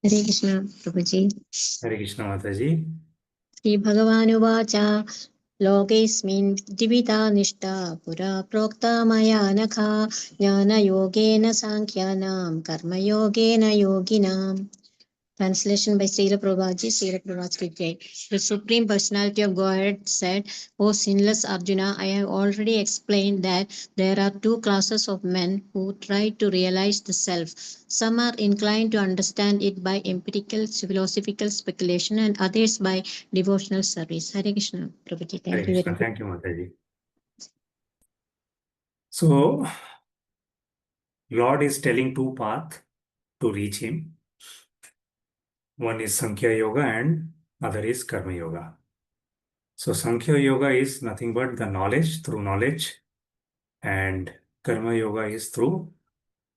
Hare Krishna, Prabhuji. Hare Krishna, Mataji. Sri Bhagavanuvacha Lokesmin Divita Nishta Pura Prokta Maya Nakha Jnana Yogena Sankhyanam Karma Yogena Yoginam. Translation by Srila Prabhupada. Srila Prabhupada. The Supreme Personality of Godhead said, O sinless Arjuna, I have already explained that there are two classes of men who try to realize the self. Some are inclined to understand it by empirical philosophical speculation and others by devotional service. Hare Krishna, Prabhuji. Thank you very much. Thank you, Mataji. So, Lord is telling two paths to reach him. One is Sankhya Yoga and other is Karma Yoga. So Sankhya Yoga is nothing but the knowledge through knowledge, and Karma Yoga is through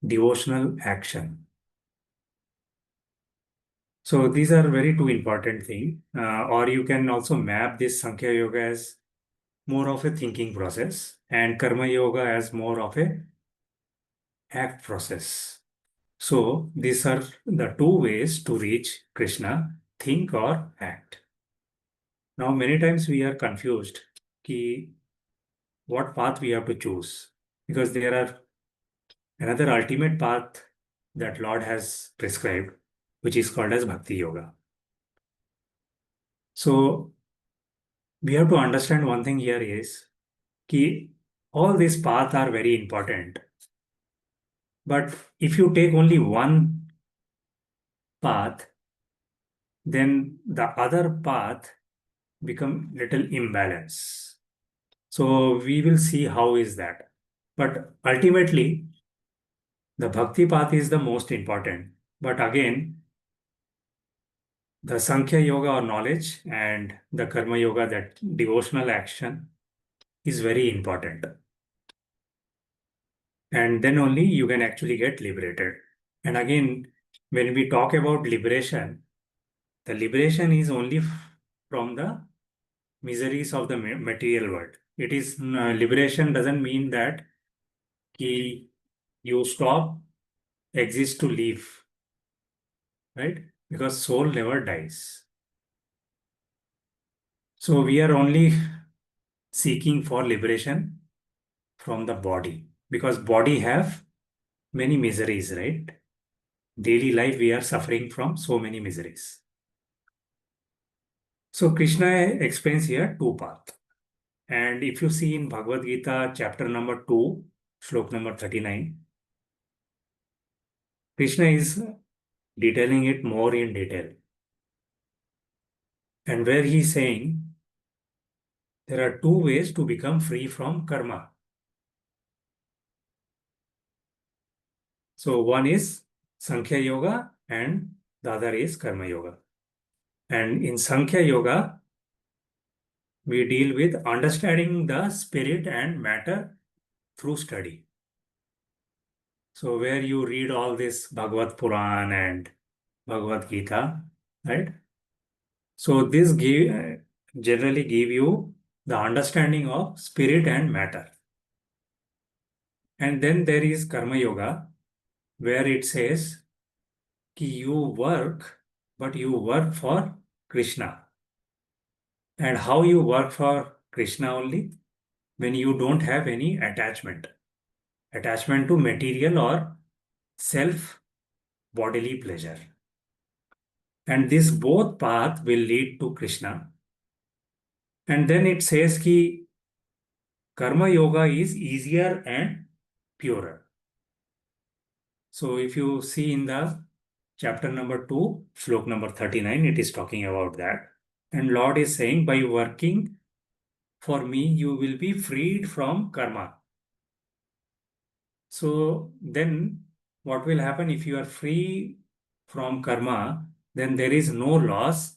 devotional action. So these are very two important things. Or you can also map this Sankhya Yoga as more of a thinking process and Karma Yoga as more of a act process. So these are the two ways to reach Krishna, think or act. Now many times we are confused what path we have to choose, because there are another ultimate path that Lord has prescribed, which is called as Bhakti Yoga. So we have to understand one thing here is all these paths are very important. But if you take only one path, then the other path become little imbalance. So we will see how is that. But ultimately, the Bhakti path is the most important. But again, the Sankhya Yoga or knowledge and the Karma Yoga, that devotional action, is very important. And then only you can actually get liberated. And again, when we talk about liberation, the liberation is only from the miseries of the material world. It is liberation doesn't mean that you stop exist to live, right? Because soul never dies. So we are only seeking for liberation from the body, because body have many miseries, right? Daily life we are suffering from so many miseries. So Krishna explains here two paths. And if you see in Bhagavad-gītā chapter number 2, Sloka number 39, Krishna is detailing it more in detail. And where he is saying there are two ways to become free from karma. So one is Sankhya Yoga and the other is Karma Yoga. And in Sankhya Yoga, we deal with understanding the spirit and matter through study. So where you read all this Bhagavad Puran and Bhagavad Gita, right? So this generally give you the understanding of spirit and matter. And then there is Karma Yoga, where it says you work, but you work for Krishna. And how you work for Krishna only? When you don't have any attachment to material or self bodily pleasure. And this both path will lead to Krishna. And then it says ki Karma Yoga is easier and purer. So if you see in the chapter number 2, Sloka number 39, it is talking about that. And Lord is saying, by working for me, you will be freed from karma. So then what will happen if you are free from karma? Then there is no loss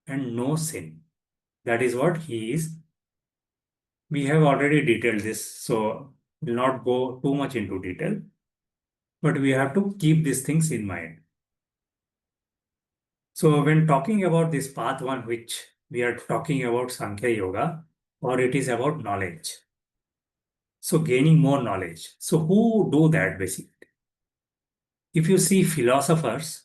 and no sin. That is what he is. We have already detailed this, so will not go too much into detail. But we have to keep these things in mind. So when talking about this path one, which we are talking about Sankhya Yoga, or it is about knowledge. So gaining more knowledge. So who do that basically? If you see philosophers,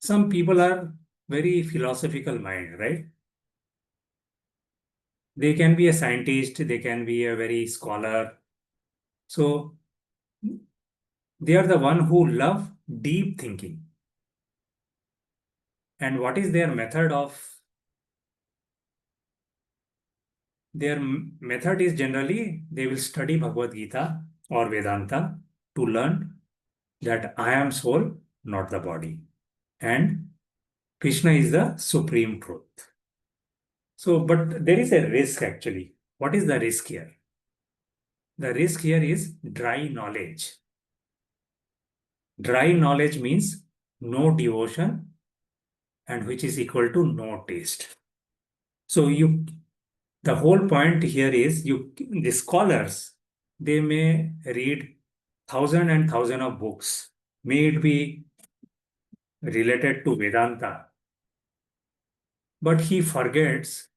some people are very philosophical mind, right? They can be a scientist, they can be a very scholar. So they are the one who love deep thinking. And what is their method of? Their method is generally they will study Bhagavad-gītā or Vedanta to learn that I am soul, not the body. And Krishna is the supreme truth. So, but there is a risk actually. What is the risk here? The risk here is dry knowledge. Dry knowledge means no devotion and which is equal to no taste. So the whole point here is the scholars, they may read thousand and thousand of books. May it be related to Vedanta, but he forgets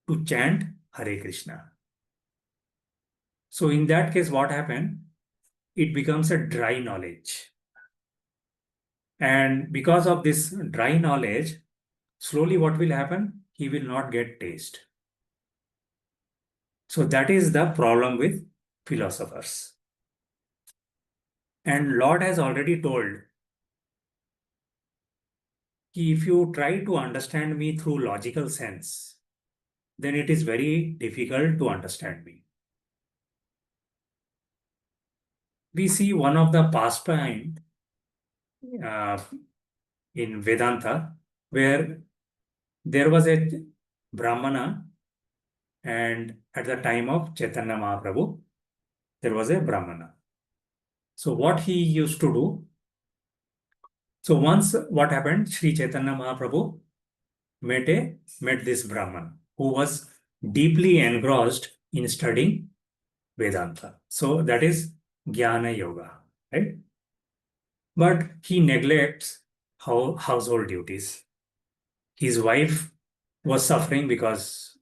to chant Hare Krishna. So in that case, what happened? It becomes a dry knowledge. And because of this dry knowledge, slowly what will happen? He will not get taste. So that is the problem with philosophers. And Lord has already told, if you try to understand me through logical sense, then it is very difficult to understand me. We see one of the pastime in Vedanta where there was a Brahmana, and at the time of Chaitanya Mahaprabhu, there was a Brahmana. So what he used to do, so once what happened, Sri Chaitanya Mahaprabhu met this Brahman who was deeply engrossed in studying Vedanta. So that is Jnana Yoga, right? But he neglects household duties. His wife was suffering because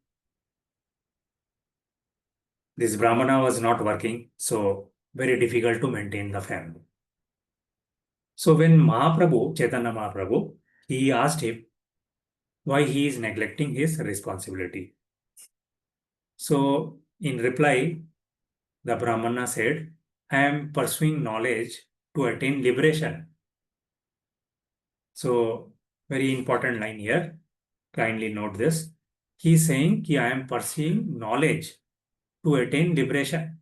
this Brahmana was not working, so very difficult to maintain the family. So when Mahaprabhu, Chaitanya Mahaprabhu, he asked him why he is neglecting his responsibility. So in reply, the Brahmana said, I am pursuing knowledge to attain liberation. So very important line here. Kindly note this. He is saying, I am pursuing knowledge to attain liberation.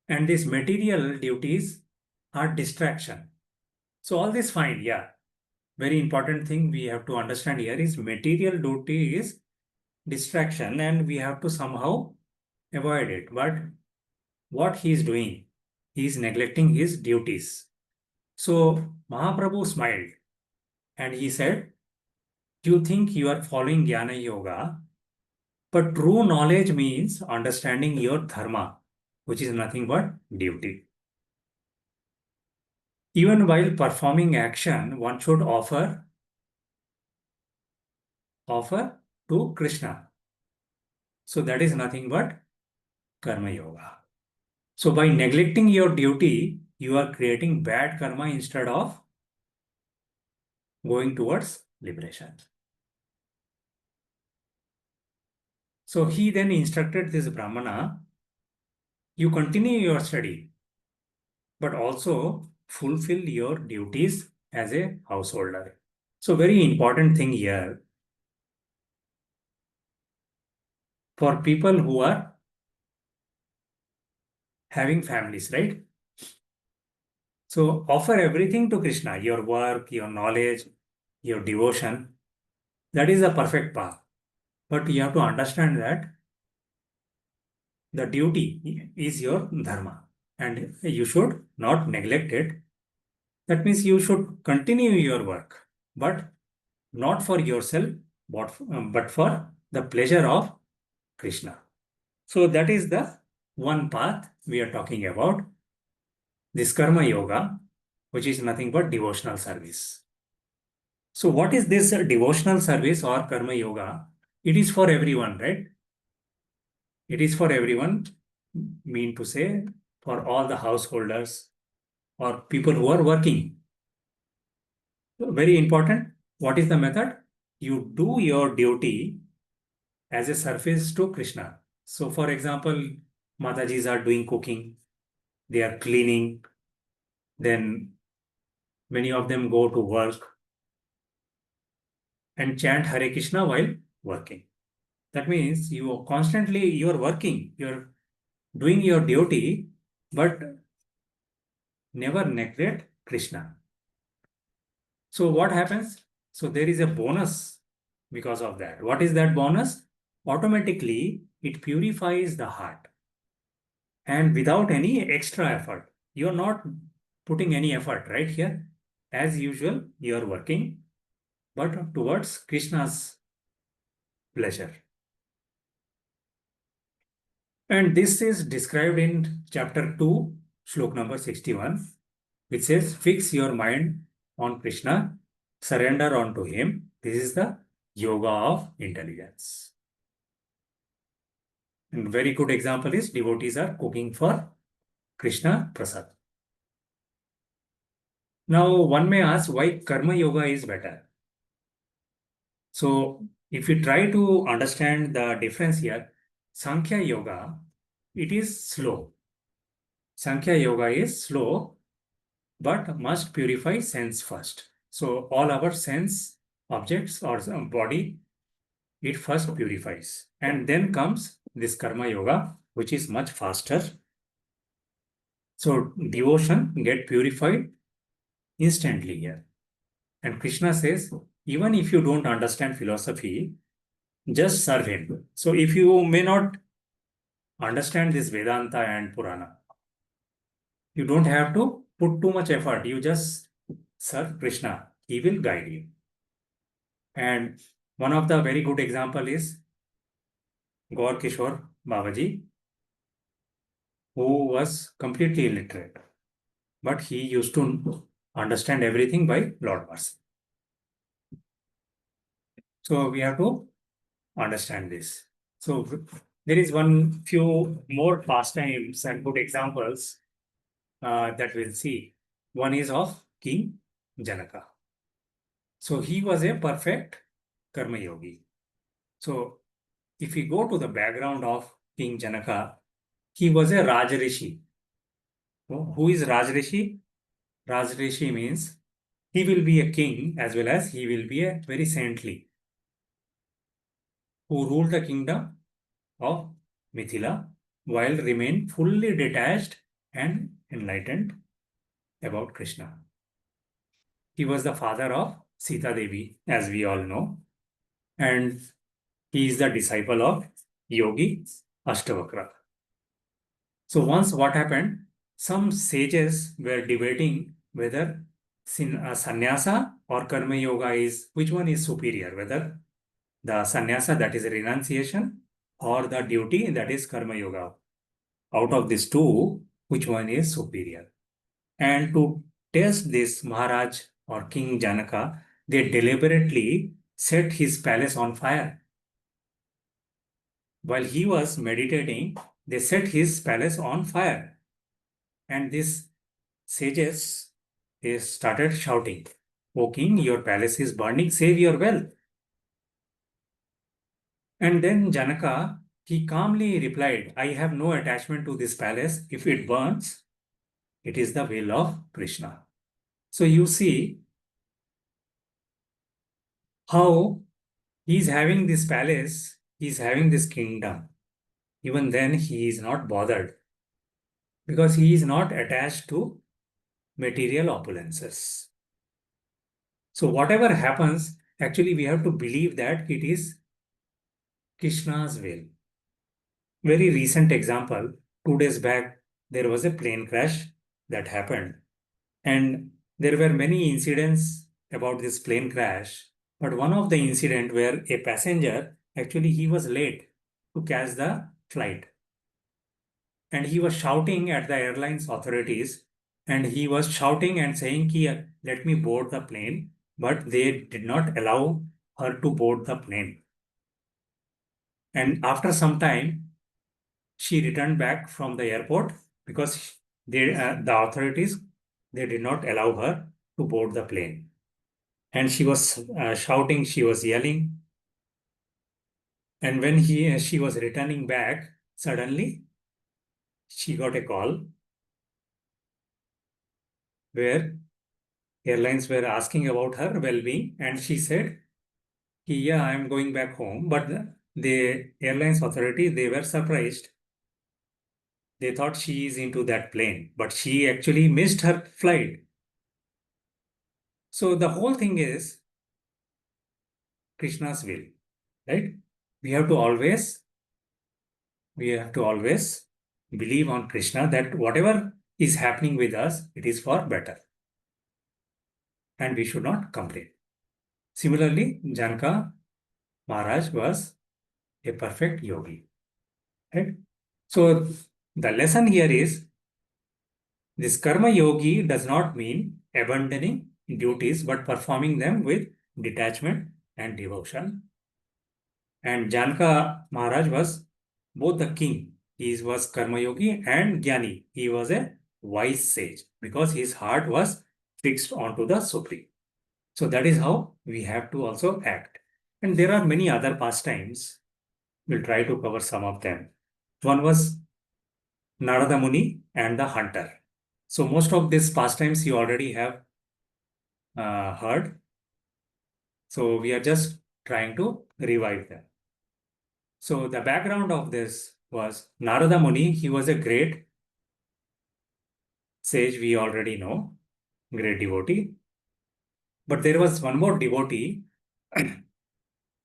And these material duties are distraction. So all this fine, yeah. Very important thing we have to understand here is material duty is distraction and we have to somehow avoid it. But what he is doing, he is neglecting his duties. So Mahaprabhu smiled and he said, you think you are following Jnana Yoga, but true knowledge means understanding your dharma, which is nothing but duty. Even while performing action, one should offer to Krishna. So that is nothing but karma yoga. So by neglecting your duty, you are creating bad karma instead of going towards liberation. So he then instructed this Brahmana, you continue your study, but also fulfill your duties as a householder. So very important thing here for people who are having families, right? So offer everything to Krishna, your work, your knowledge, your devotion. That is the perfect path. But you have to understand that the duty is your dharma and you should not neglect it. That means you should continue your work, but not for yourself, but for the pleasure of Krishna. So that is the one path we are talking about. This karma yoga, which is nothing but devotional service. So what is this devotional service or karma yoga? It is for everyone, right? It is for everyone, mean to say, for all the householders or people who are working. Very important. What is the method? You do your duty as a service to Krishna. So, for example, Matajis are doing cooking, they are cleaning, then many of them go to work and chant Hare Krishna while working. That means you are constantly working, you're doing your duty, but never neglect Krishna. So what happens? So there is a bonus because of that. What is that bonus? Automatically, it purifies the heart. And without any extra effort. You're not putting any effort right here. As usual, you're working, but towards Krishna's pleasure. And this is described in chapter 2, Sloka number 61, which says, fix your mind on Krishna, surrender unto him. This is the yoga of intelligence. And very good example is devotees are cooking for Krishna Prasad. Now, one may ask why Karma Yoga is better. So, if you try to understand the difference here, Sankhya Yoga, it is slow. Sankhya Yoga is slow, but must purify sense first. So, all our sense objects or body, it first purifies. And then comes this Karma Yoga, which is much faster. So, devotion get purified instantly here. And Krishna says, even if you don't understand philosophy, just serve him. So if you may not understand this Vedanta and Purana, you don't have to put too much effort. You just serve Krishna. He will guide you. And one of the very good example is Gaur Kishore Babaji, who was completely illiterate, but he used to understand everything by Lord Mercy. So we have to understand this. So there is few more pastimes and good examples that we'll see. One is of King Janaka. So he was a perfect Karma Yogi. So if we go to the background of King Janaka, he was a Rajrishi. Who is Rajrishi? Rajrishi means he will be a king as well as he will be a very saintly, who ruled the kingdom of Mithila while remain fully detached and enlightened about Krishna. He was the father of Sita Devi, as we all know, and he is the disciple of Yogi Ashtavakra. So once what happened, some sages were debating whether sannyasa or karma yoga is, which one is superior, whether the sannyasa, that is renunciation, or the duty, that is karma yoga. Out of these two, which one is superior? And to test this, Maharaj or King Janaka, they deliberately set his palace on fire. While he was meditating, they set his palace on fire. And these sages, they started shouting, "O king, your palace is burning, save your wealth." And then Janaka, he calmly replied, "I have no attachment to this palace. If it burns, it is the will of Krishna." So you see how he's having this palace, he's having this kingdom. Even then, he is not bothered because he is not attached to material opulences. So whatever happens, actually we have to believe that it is Krishna's will. Very recent example, 2 days back, there was a plane crash that happened. And there were many incidents about this plane crash. But one of the incident where a passenger, actually he was late to catch the flight. And he was shouting at the airlines authorities, and he was shouting and saying, let me board the plane, but they did not allow her to board the plane. And after some time, she returned back from the airport because the authorities, they did not allow her to board the plane. and she was shouting, she was yelling. And when she was returning back, suddenly she got a call where airlines were asking about her well-being, and she said, yeah, I'm going back home. But the airlines authority, they were surprised. They thought she is into that plane, but she actually missed her flight. So the whole thing is Krishna's will, right? We have to always believe on Krishna that whatever is happening with us, it is for better, and we should not complain. Similarly, Janaka Maharaj was a perfect yogi, right? So the lesson here is this karma yogi does not mean abandoning duties but performing them with detachment and devotion. And Janaka Maharaj was both the king. He was karma yogi and jnani. He was a wise sage because his heart was fixed onto the Supreme. So that is how we have to also act. And there are many other pastimes. We'll try to cover some of them. One was Narada Muni and the hunter. So most of these pastimes you already have heard. So we are just trying to revive them. So the background of this was Narada Muni. He was a great sage, we already know, great devotee. But there was one more devotee.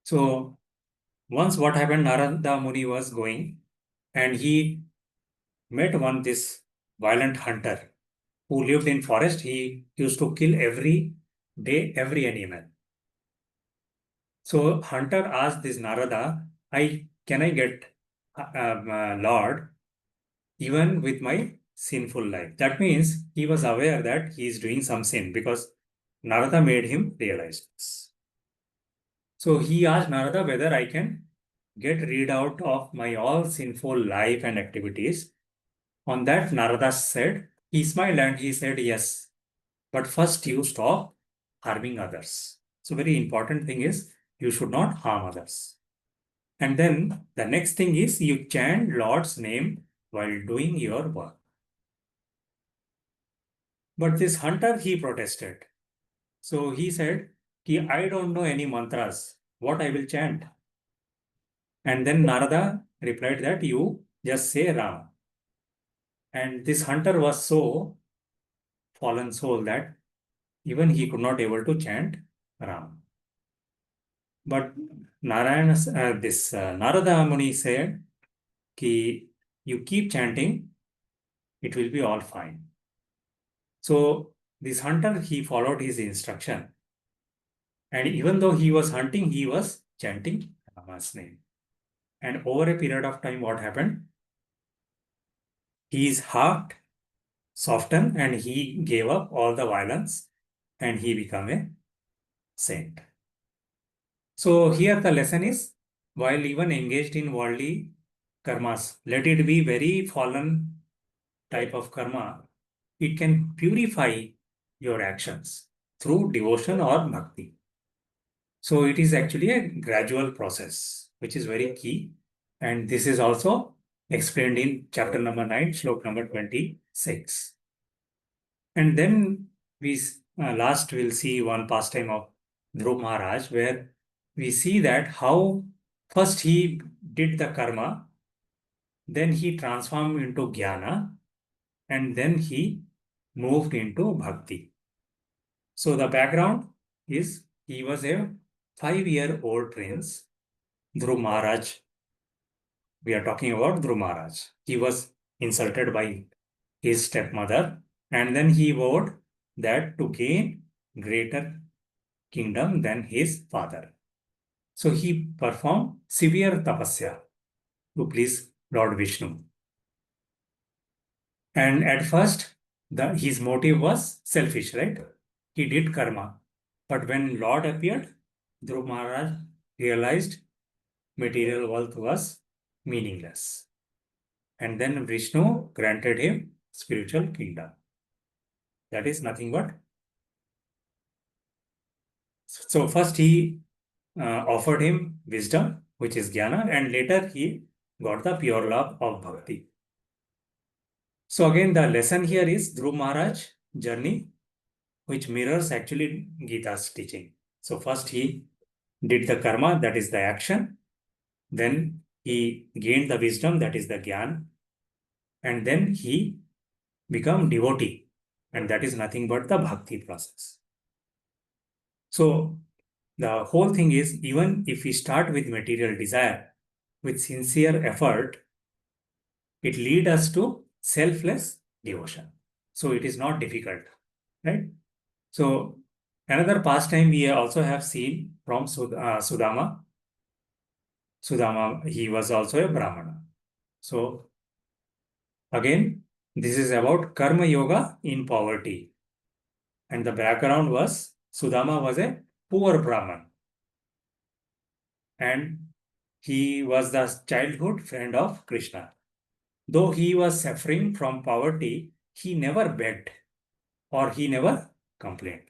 So once what happened, Narada Muni was going and he met this violent hunter who lived in forest. He used to kill every day every animal. So hunter asked this Narada, can I get Lord even with my sinful life? That means he was aware that he is doing some sin because Narada made him realize this. So he asked Narada whether I can get rid out of my all sinful life and activities. On that, Narada said, he smiled and he said, yes, but first you stop harming others. So very important thing is you should not harm others. And then the next thing is you chant Lord's name while doing your work. But this hunter, he protested. So he said, I don't know any mantras. What I will chant? And then Narada replied that you just say Ram. And this hunter was so fallen soul that even he could not able to chant Ram. But Narada Muni said, you keep chanting, it will be all fine. So this hunter, he followed his instruction. And even though he was hunting, he was chanting Rama's name. And over a period of time, what happened? His heart softened and he gave up all the violence and he became a saint. So here the lesson is, while even engaged in worldly karmas, let it be very fallen type of karma, it can purify your actions through devotion or bhakti. So it is actually a gradual process, which is very key. And this is also explained in chapter number 9, slok number 26. And then we last will see one pastime of Dhruv Maharaj, where we see that how first he did the karma, then he transformed into jnana, and then he moved into bhakti. So the background is he was a 5-year-old prince, Dhruv Maharaj. We are talking about Dhruv Maharaj. He was insulted by his stepmother, and then he vowed that to gain greater kingdom than his father. So he performed severe tapasya to please Lord Vishnu. And at first, his motive was selfish, right? He did karma. But when Lord appeared, Dhruv Maharaj realized material wealth was meaningless. And then Vishnu granted him spiritual kingdom. That is nothing but So first he offered him wisdom, which is jnana, and later he got the pure love of bhakti. So again, the lesson here is Dhruv Maharaj journey, which mirrors actually Gita's teaching. So first he did the karma, that is the action. Then he gained the wisdom, that is the jnana. And then he become devotee, and that is nothing but the bhakti process. So the whole thing is, even if we start with material desire, with sincere effort, it leads us to selfless devotion. So it is not difficult, right? So another pastime we also have seen from Sudama. Sudama, he was also a Brahmana. So again, this is about karma yoga in poverty. And the background was Sudama was a poor Brahman. And he was the childhood friend of Krishna. Though he was suffering from poverty, he never begged or he never complained.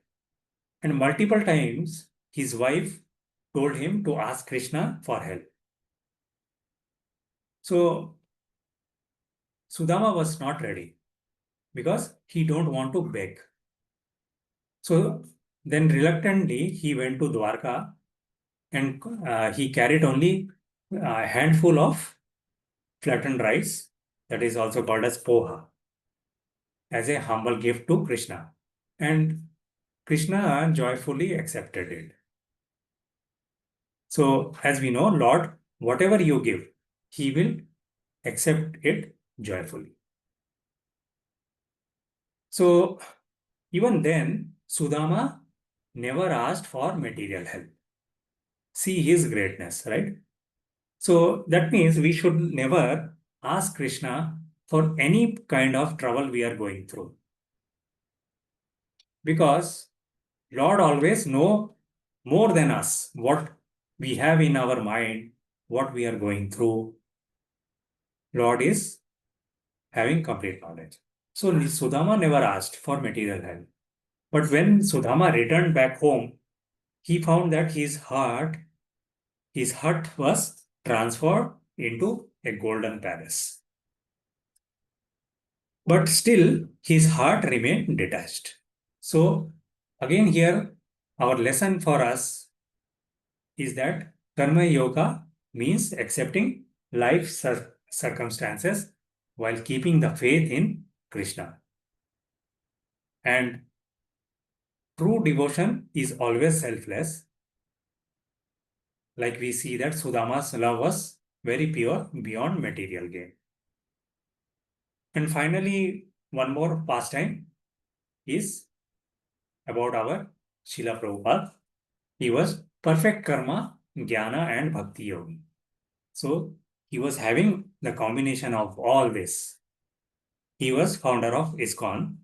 And multiple times his wife told him to ask Krishna for help. So Sudama was not ready because he don't want to beg. So then reluctantly he went to Dwarka, and he carried only a handful of flattened rice, that is also called as poha, as a humble gift to Krishna. And Krishna joyfully accepted it. So as we know, Lord, whatever you give, he will accept it joyfully. So even then, Sudama never asked for material help. See his greatness, right? So that means we should never ask Krishna for any kind of trouble we are going through. Because Lord always know more than us what we have in our mind, what we are going through. Lord is having complete knowledge. So Sudama never asked for material help. But when Sudama returned back home, he found that his hut was transformed into a golden palace. But still, his heart remained detached. So, again, here, our lesson for us is that Karma Yoga means accepting life circumstances while keeping the faith in Krishna. And true devotion is always selfless. Like we see that Sudama's love was very pure beyond material gain. And finally, one more pastime is about our Srila Prabhupada. He was perfect karma, jnana, and bhakti yogi. So he was having the combination of all this. He was founder of ISKCON,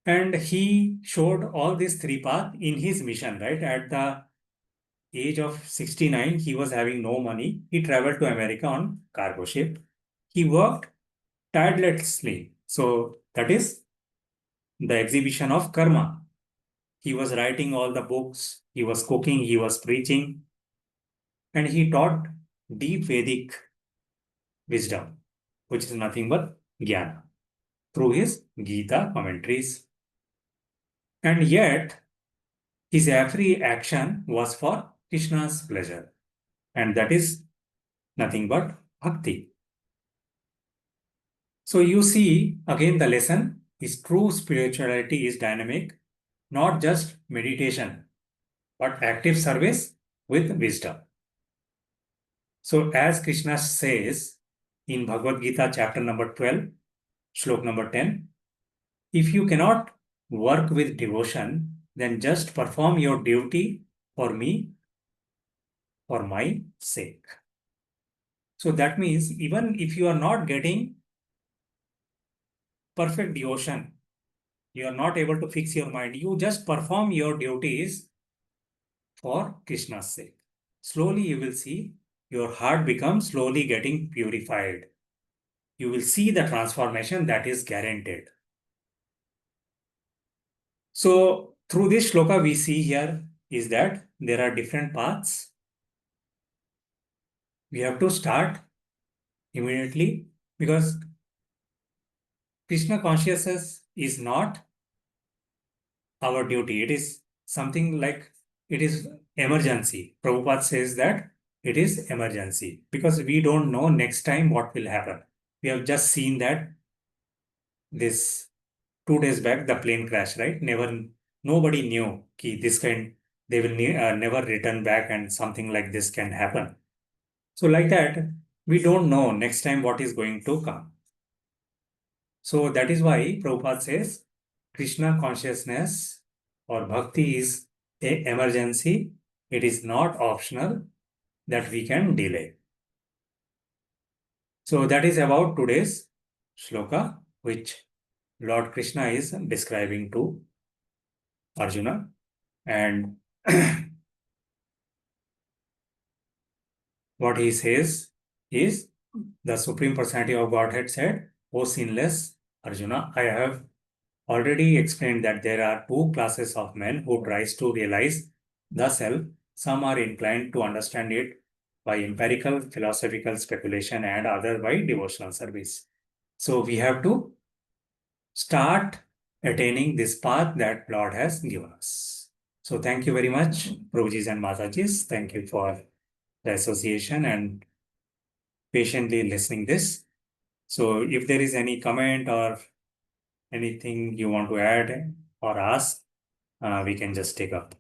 and he showed all these three paths in his mission, right? At the age of 69, he was having no money. He traveled to America on cargo ship. He worked tirelessly. So that is the exhibition of karma. He was writing all the books, he was cooking, he was preaching, and he taught deep Vedic wisdom, which is nothing but jnana, through his Gita commentaries. And yet, his every action was for Krishna's pleasure, and that is nothing but bhakti. So you see, again, the lesson is true spirituality is dynamic, not just meditation, but active service with wisdom. So as Krishna says in Bhagavad-gītā chapter number 12, slok number 10, if you cannot work with devotion, then just perform your duty for me, for my sake. So that means even if you are not getting perfect devotion, you are not able to fix your mind, you just perform your duties for Krishna's sake. Slowly you will see your heart becomes slowly getting purified. You will see the transformation that is guaranteed. So through this shloka we see here is that there are different paths. We have to start immediately because Krishna consciousness is not our duty. It is something like it is emergency. Prabhupada says that it is emergency because we don't know next time what will happen. We have just seen that this 2 days back the plane crash, right? Nobody knew ki this kind they will never return back and something like this can happen. So like that, we don't know next time what is going to come. So that is why Prabhupada says Krishna consciousness or bhakti is a emergency. It is not optional that we can delay. So that is about today's shloka, which Lord Krishna is describing to Arjuna. And what he says is the Supreme Personality of Godhead said, O sinless Arjuna, I have already explained that there are two classes of men who tries to realize the self. Some are inclined to understand it by empirical philosophical speculation and other by devotional service. So we have to start attaining this path that Lord has given us. So thank you very much, Prabhujis and Matajis. Thank you for the association and patiently listening this. So if there is any comment or anything you want to add or ask, we can just take up.